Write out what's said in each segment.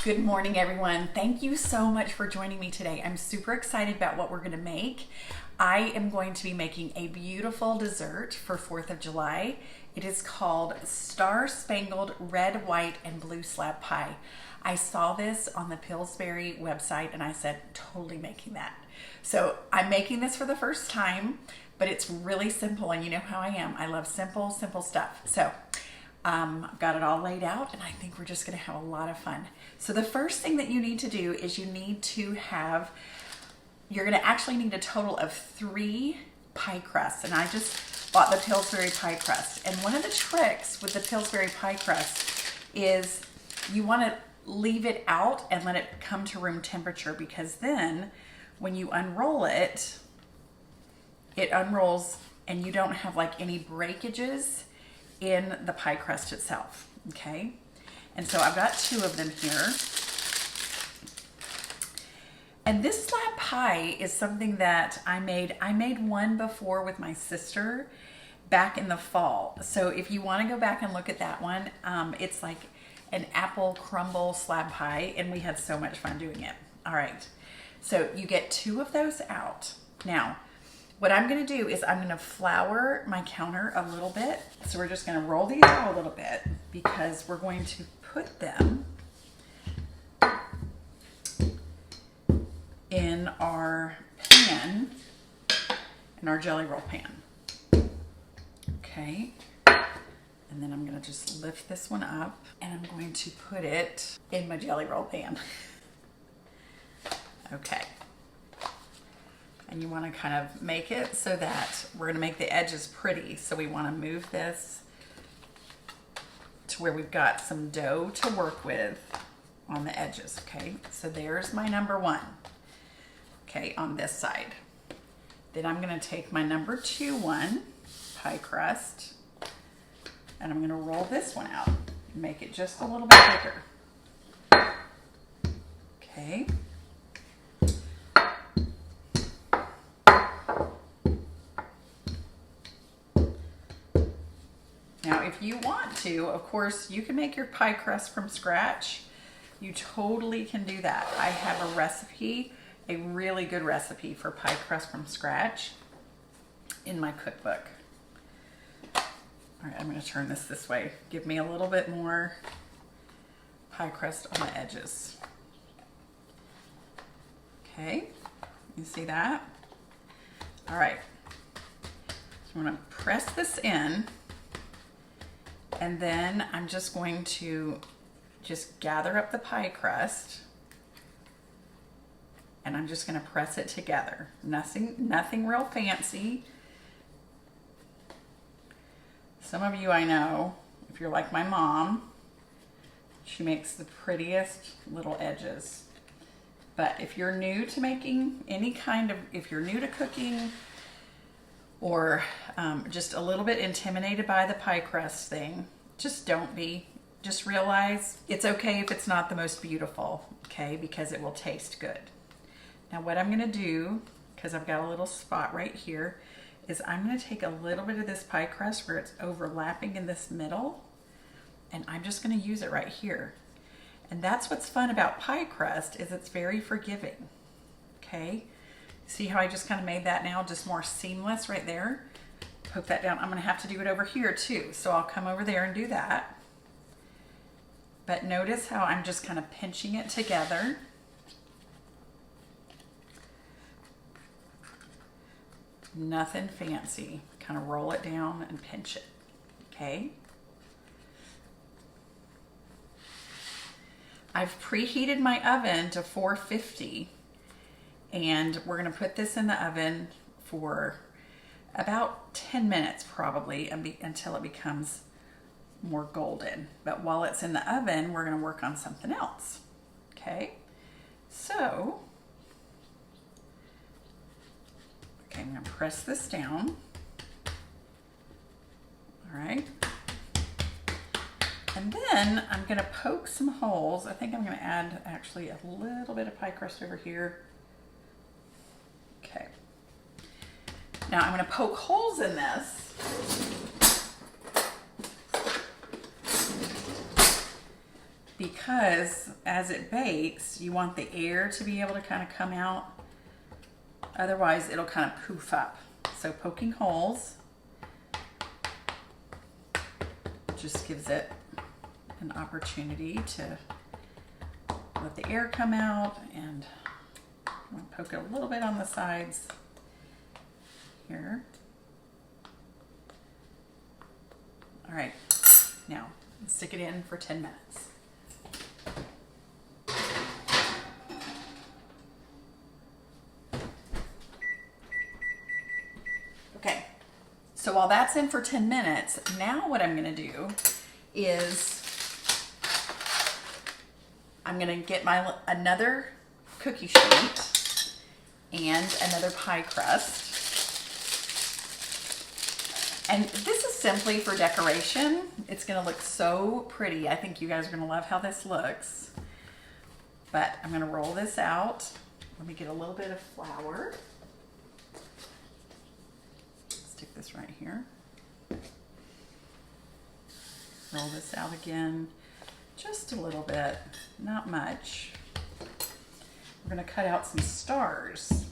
Good morning, everyone. Thank you so much for joining me today. I'm super excited about what we're going to make. I am going to be making a beautiful dessert for 4th of July. It is called Star-Spangled Red, White, and Blue Slab Pie. I saw this on the Pillsbury website and I said, totally making that. So I'm making this for the first time, but it's really simple, and you know how I am. I love simple stuff. So I've got it all laid out, and I think we're just going to have a lot of fun. So the first thing that you need to do is you're going to actually need a total of 3 pie crusts, and I just bought the Pillsbury pie crust. And one of the tricks with the Pillsbury pie crust is you want to leave it out and let it come to room temperature, because then when you unroll it, it unrolls and you don't have like any breakages in the pie crust itself. Okay, and so I've got 2 of them here, and this slab pie is something that I made one before with my sister back in the fall. So if you want to go back and look at that one, it's like an apple crumble slab pie, and we had so much fun doing it. All right, so you get 2 of those out. Now what I'm going to do is I'm going to flour my counter a little bit. So we're just going to roll these out a little bit, because we're going to put them in our pan, in our jelly roll pan. Okay. And then I'm going to just lift this one up, and I'm going to put it in my jelly roll pan. Okay. And you want to kind of make it so that we're going to make the edges pretty. So we want to move this to where we've got some dough to work with on the edges. Okay, so there's my number 1. Okay, on this side. Then I'm going to take my number 2 pie crust, and I'm going to roll this one out and make it just a little bit bigger. Okay. Now, if you want to, of course, you can make your pie crust from scratch. You totally can do that. I have a recipe, a really good recipe for pie crust from scratch in my cookbook. All right, I'm going to turn this way. Give me a little bit more pie crust on the edges. Okay, you see that? All right, so I'm going to press this in. And then I'm just going to just gather up the pie crust, and I'm just going to press it together. Nothing real fancy. Some of you I know, if you're like my mom, she makes the prettiest little edges. But if you're new to making if you're new to cooking, or just a little bit intimidated by the pie crust thing, just don't be. Just realize it's okay if it's not the most beautiful, okay, because it will taste good. Now what I'm gonna do, because I've got a little spot right here, is I'm gonna take a little bit of this pie crust where it's overlapping in this middle, and I'm just gonna use it right here. And that's what's fun about pie crust, is it's very forgiving, okay? See how I just kind of made that now just more seamless right there? Poke that down. I'm going to have to do it over here too, so I'll come over there and do that. But notice how I'm just kind of pinching it together. Nothing fancy. Kind of roll it down and pinch it. Okay? I've preheated my oven to 450. And we're going to put this in the oven for about 10 minutes probably, until it becomes more golden. But while it's in the oven, we're going to work on something else. Okay, so I'm going to press this down. All right. And then I'm going to poke some holes. I think I'm going to add actually a little bit of pie crust over here. Okay. Now I'm going to poke holes in this because as it bakes, you want the air to be able to kind of come out. Otherwise, it'll kind of poof up. So poking holes just gives it an opportunity to let the air come out, and I'm going to poke it a little bit on the sides here. All right, now stick it in for 10 minutes. Okay, so while that's in for 10 minutes, now what I'm going to do is I'm going to get my another cookie sheet and another pie crust. And this is simply for decoration. It's going to look so pretty. I think you guys are going to love how this looks. But I'm going to roll this out. Let me get a little bit of flour. Stick this right here. Roll this out again. Just a little bit, not much. We're going to cut out some stars,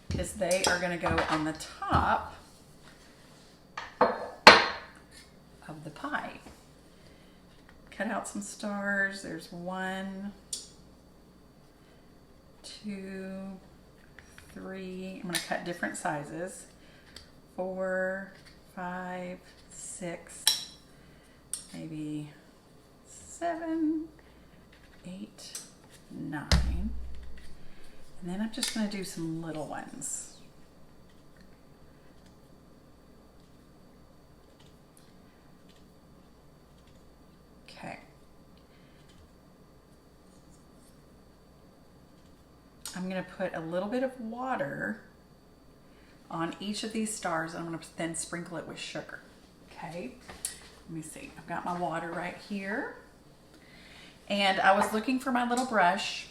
because they are going to go on the top of the pie. Cut out some stars. There's 1, 2, 3. I'm going to cut different sizes. 4, 5, 6, maybe 7, 8, 9. And then I'm just going to do some little ones. Okay. I'm going to put a little bit of water on each of these stars, and I'm going to then sprinkle it with sugar. Okay. Let me see. I've got my water right here. And I was looking for my little brush.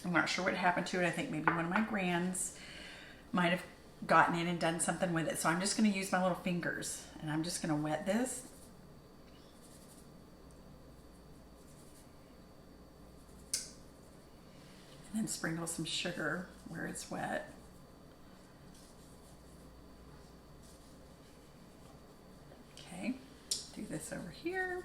I'm not sure what happened to it. I think maybe one of my grands might have gotten in and done something with it. So I'm just going to use my little fingers, and I'm just going to wet this. And then sprinkle some sugar where it's wet. Okay, do this over here.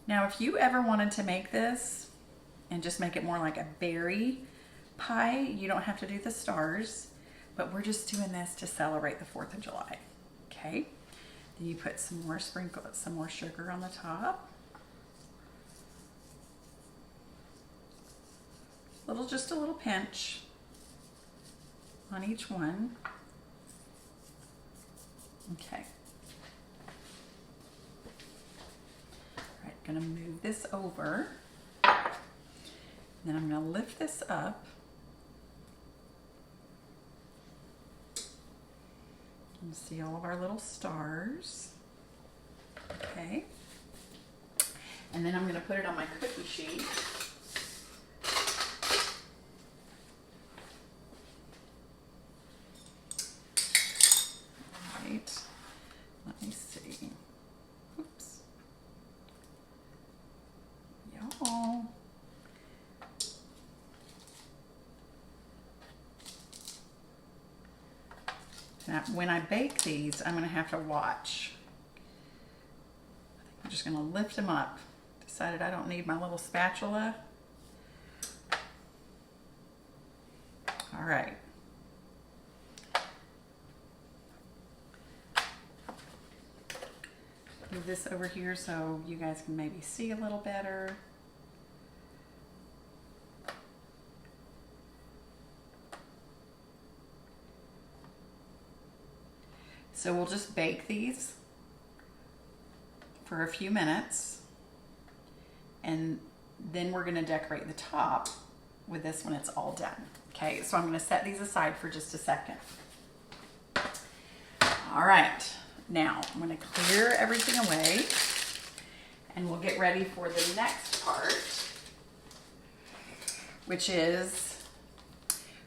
Now, if you ever wanted to make this and just make it more like a berry pie, you don't have to do the stars, but we're just doing this to celebrate the 4th of July. Okay, then you put some more sugar on the top. Just a little pinch on each one. Okay. All right, gonna move this over. Then I'm gonna lift this up. You see all of our little stars. Okay. And then I'm gonna put it on my cookie sheet. Let me see. Oops. Y'all. Now, when I bake these, I'm going to have to watch. I'm just going to lift them up. Decided I don't need my little spatula. All right. Move this over here so you guys can maybe see a little better. So we'll just bake these for a few minutes, and then we're going to decorate the top with this when it's all done. Okay, so I'm going to set these aside for just a second. All right. Now, I'm going to clear everything away, and we'll get ready for the next part, which is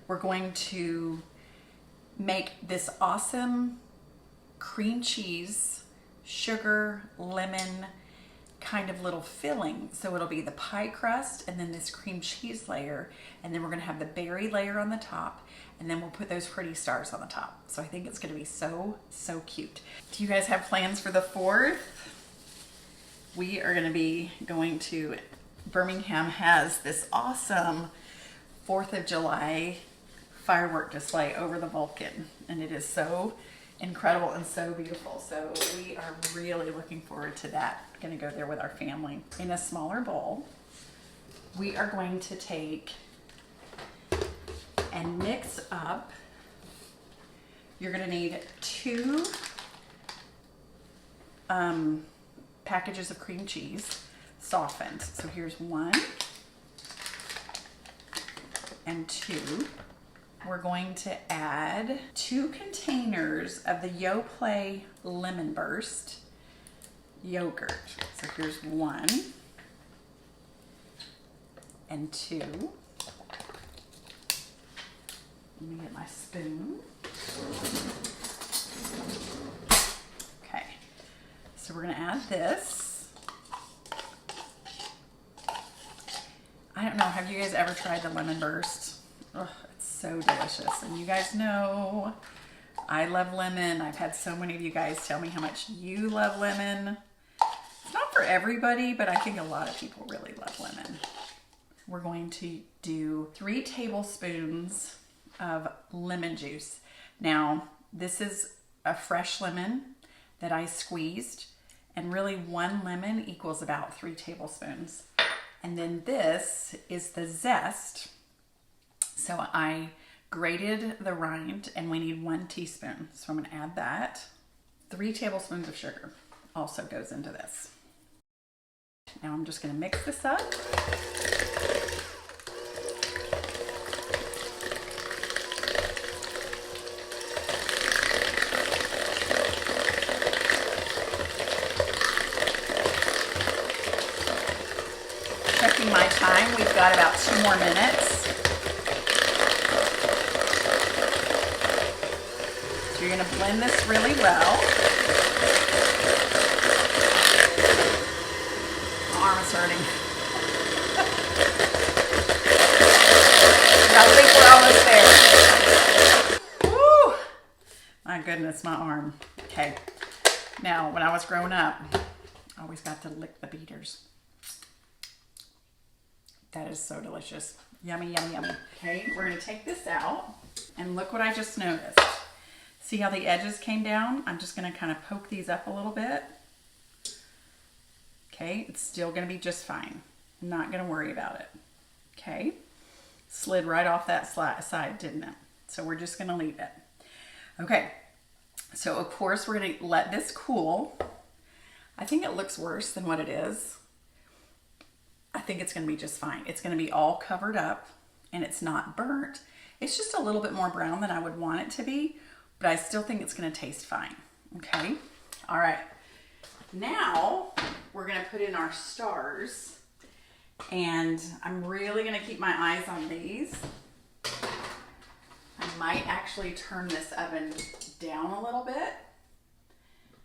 we're going to make this awesome cream cheese, sugar, lemon kind of little filling. So it'll be the pie crust and then this cream cheese layer, and then we're gonna have the berry layer on the top, and then we'll put those pretty stars on the top. So I think it's gonna be so, so cute. Do you guys have plans for the 4th? We are gonna be going to, Birmingham has this awesome 4th of July firework display over the Vulcan, and it is so incredible and so beautiful. So we are really looking forward to that. Gonna go there with our family. In a smaller bowl, we are going to take and mix up, you're gonna need 2 packages of cream cheese softened. So here's 1 and 2. We're going to add 2 containers of the Yoplait Lemon Burst yogurt. So here's 1 and 2. Let me get my spoon. Okay, so we're gonna add this. I don't know, have you guys ever tried the Lemon Burst? Ugh, it's so delicious. And you guys know I love lemon. I've had so many of you guys tell me how much you love lemon. It's not for everybody, but I think a lot of people really love lemon. We're going to do 3 tablespoons of lemon juice. Now, this is a fresh lemon that I squeezed, and really 1 lemon equals about 3 tablespoons. And then this is the zest. So I grated the rind, and we need 1 teaspoon. So I'm gonna add that. 3 tablespoons of sugar also goes into this. Now I'm just gonna mix this up. Checking my time, we've got about 2 more minutes. So you're gonna blend this really well. My arm is hurting. I think we're almost there. Woo! My goodness, my arm. Okay. Now, when I was growing up, I always got to lick the beaters. That is so delicious. Yummy, yummy, yummy. Okay, we're gonna take this out, and look what I just noticed. See how the edges came down? I'm just gonna kind of poke these up a little bit. Okay, it's still gonna be just fine. I'm not gonna worry about it. Okay, slid right off that side, didn't it? So we're just gonna leave it. Okay, so of course we're gonna let this cool. I think it looks worse than what it is. I think it's gonna be just fine. It's gonna be all covered up and it's not burnt. It's just a little bit more brown than I would want it to be, but I still think it's gonna taste fine, okay? All right, now we're gonna put in our stars, and I'm really gonna keep my eyes on these. I might actually turn this oven down a little bit.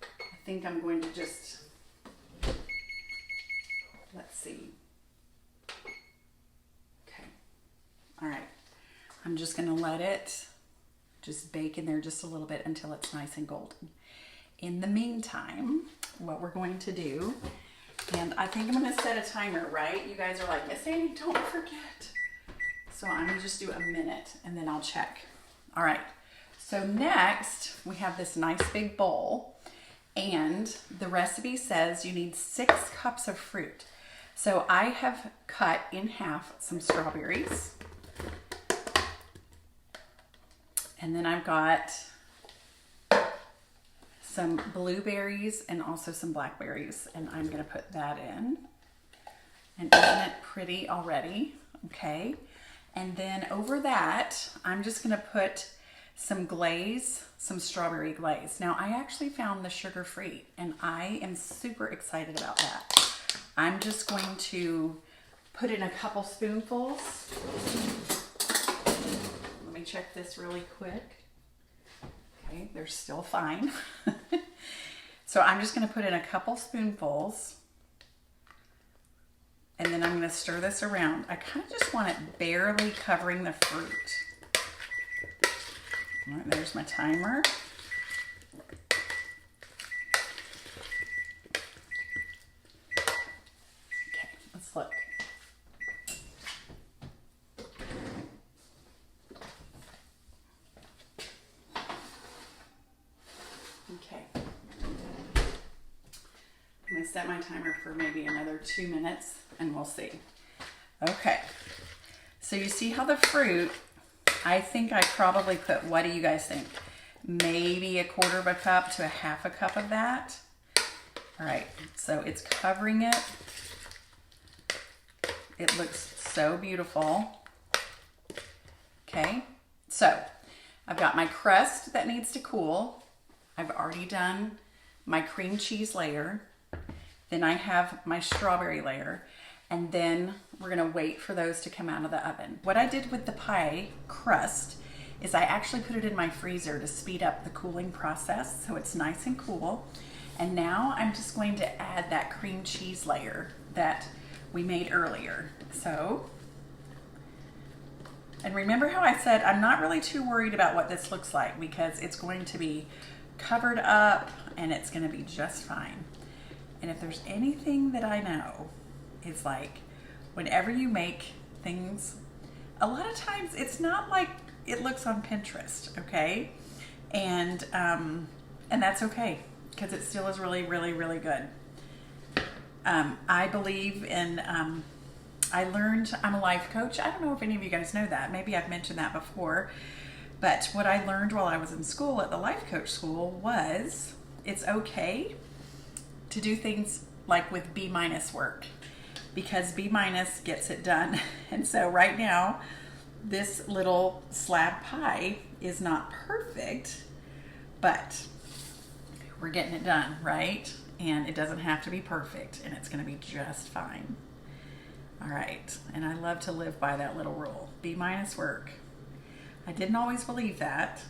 I think I'm going to just, let's see. All right, I'm just gonna let it just bake in there just a little bit until it's nice and golden. In the meantime, what we're going to do, and I think I'm gonna set a timer, right? You guys are like, Miss Annie, don't forget. So I'm gonna just do a minute and then I'll check. All right, so next we have this nice big bowl, and the recipe says you need 6 cups of fruit. So I have cut in half some strawberries. And then I've got some blueberries and also some blackberries, and I'm gonna put that in. And isn't it pretty already? Okay. And then over that, I'm just gonna put some glaze, some strawberry glaze. Now I actually found the sugar-free, and I am super excited about that. I'm just going to put in a couple spoonfuls. Let me check this really quick. Okay, they're still fine. So I'm just gonna put in a couple spoonfuls, and then I'm gonna stir this around. I kind of just want it barely covering the fruit. All right, there's my timer. Okay, let's look. Okay. I'm gonna set my timer for maybe another 2 minutes and we'll see. Okay, so you see how the fruit, I think I probably put, what do you guys think? Maybe 1/4 cup to 1/2 cup of that. All right, so it's covering it. It looks so beautiful. Okay, so I've got my crust that needs to cool. I've already done my cream cheese layer. Then I have my strawberry layer. And then we're gonna wait for those to come out of the oven. What I did with the pie crust is I actually put it in my freezer to speed up the cooling process so it's nice and cool. And now I'm just going to add that cream cheese layer that we made earlier. So, and remember how I said I'm not really too worried about what this looks like because it's going to be covered up and it's going to be just fine. And if there's anything that I know, it's like whenever you make things, a lot of times it's not like it looks on Pinterest, okay? And that's okay because it still is really, really, really good. I believe in, I learned, I'm a life coach. I don't know if any of you guys know that. Maybe I've mentioned that before. But what I learned while I was in school at the life coach school was it's okay to do things like with B- work because B- gets it done. And so right now, this little slab pie is not perfect, but we're getting it done, right? And it doesn't have to be perfect and it's gonna be just fine. All right, and I love to live by that little rule, B- work. I didn't always believe that,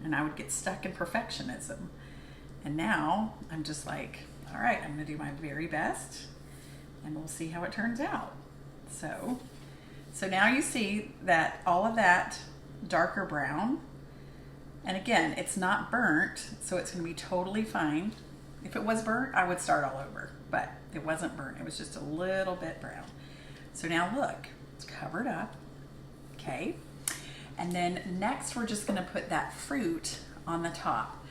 and I would get stuck in perfectionism. And now I'm just like, all right, I'm gonna do my very best and we'll see how it turns out. So now you see that all of that darker brown, and again, it's not burnt, so it's gonna be totally fine. If it was burnt, I would start all over, but it wasn't burnt. It was just a little bit brown. So now look, it's covered up, okay? And then next we're just gonna put that fruit on the top.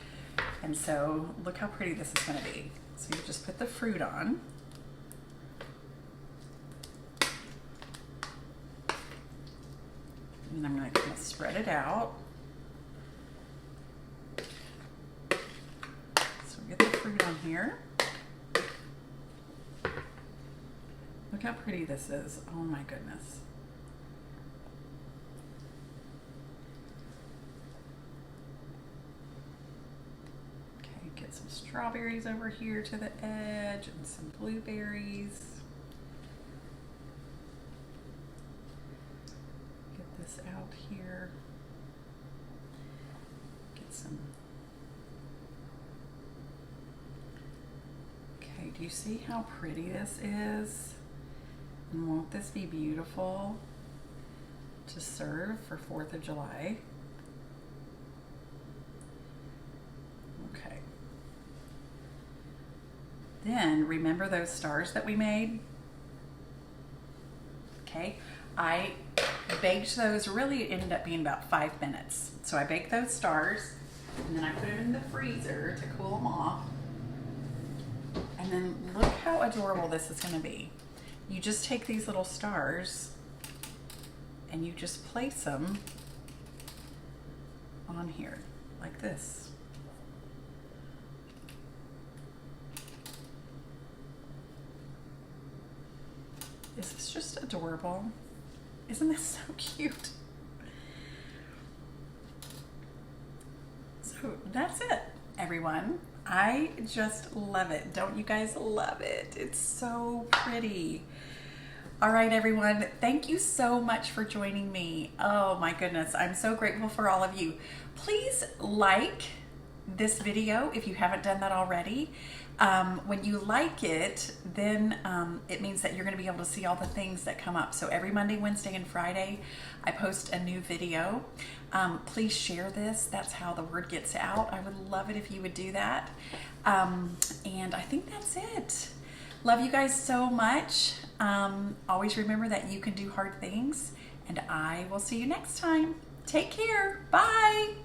And so look how pretty this is gonna be. So you just put the fruit on. And I'm gonna kind of spread it out. So we get the fruit on here. Look how pretty this is. Oh my goodness. Okay, get some strawberries over here to the edge and some blueberries. Get this out here. Get some. Okay, do you see how pretty this is? And won't this be beautiful to serve for 4th of July? Okay. Then remember those stars that we made? Okay, I baked those, really it ended up being about 5 minutes. So I baked those stars and then I put them in the freezer to cool them off. And then look how adorable this is gonna be. You just take these little stars and you just place them on here like this. Is this just adorable? Isn't this so cute? So that's it, everyone. I just love it. Don't you guys love it? It's so pretty. All right, everyone. Thank you so much for joining me. Oh my goodness. I'm so grateful for all of you. Please like this video if you haven't done that already. When you like it, then it means that you're going to be able to see all the things that come up. So every Monday, Wednesday, and Friday, I post a new video. Please share this. That's how the word gets out. I would love it if you would do that. And I think that's it. Love you guys so much. Always remember that you can do hard things, and I will see you next time. Take care. Bye.